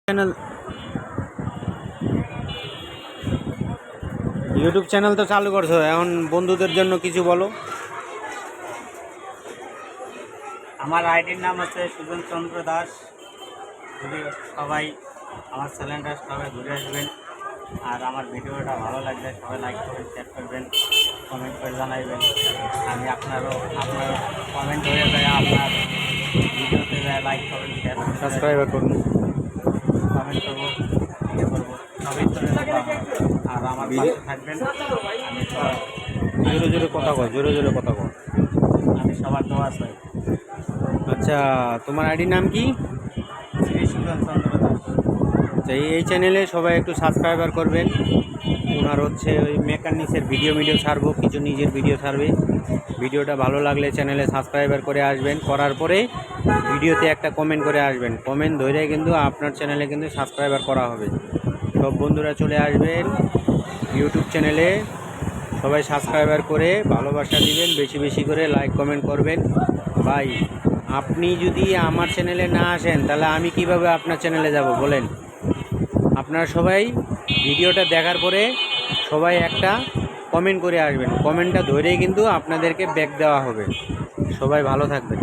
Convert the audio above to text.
Channel YouTube channel তো চালু করছো, এখন বন্ধুদের জন্য কিছু বলো। আমার আইডির নাম হচ্ছে সুজন চন্দ্র দাস। যদি সবাই আমার চ্যানেলটা সবাই ঘুরে আসবেন, আর আমার ভিডিওটা ভালো লাগলে সবাই লাইক করবেন, শেয়ার করবেন, কমেন্ট করে জানাইবেন। আমি আপনার কমেন্ট হয়ে যায়, আপনার ভিডিওতে যায় লাইক করবেন, শেয়ার সাবস্ক্রাইবার করুন, কমেন্ট করবো, ভিডিও করবো, সবই করে দেবো আমার। আর আমার পাশে থাকবেন। আমি জোরে জোরে কথা কও, জোরে জোরে কথা কও। আমি সবার দোয়া চাই। আচ্ছা, তোমার আইডির নাম কি? শ্রী সুজন চন্দ্র দাস। আচ্ছা, এই চ্যানেলে সবাই একটু সাবস্ক্রাইবার করবেন। ওনার হচ্ছে ওই মেকানিক্সের ভিডিও ছাড়বো, কিছু নিজের ভিডিও ছাড়বে। ভিডিওটা ভালো লাগলে চ্যানেলে সাবস্ক্রাইবার করে আসবেন, করার পরে ভিডিওতে একটা কমেন্ট করে আসবেন। কমেন্ট ধরে কিন্তু আপনার চ্যানেলে কিন্তু সাবস্ক্রাইবার করা হবে। সব বন্ধুরা চলে আসবেন ইউটিউব চ্যানেলে, সবাই সাবস্ক্রাইবার করে ভালোবাসা দিবেন, বেশি বেশি করে লাইক কমেন্ট করবেন। ভাই, আপনি যদি আমার চ্যানেলে না আসেন তাহলে আমি কিভাবে আপনার চ্যানেলে যাব বলেন? আপনারা সবাই ভিডিওটা দেখার পরে সবাই একটা কমেন্ট করে আসবেন। কমেন্টটা ধরেই কিন্তু আপনাদেরকে ব্যাক দেওয়া হবে। সবাই ভালো থাকবেন।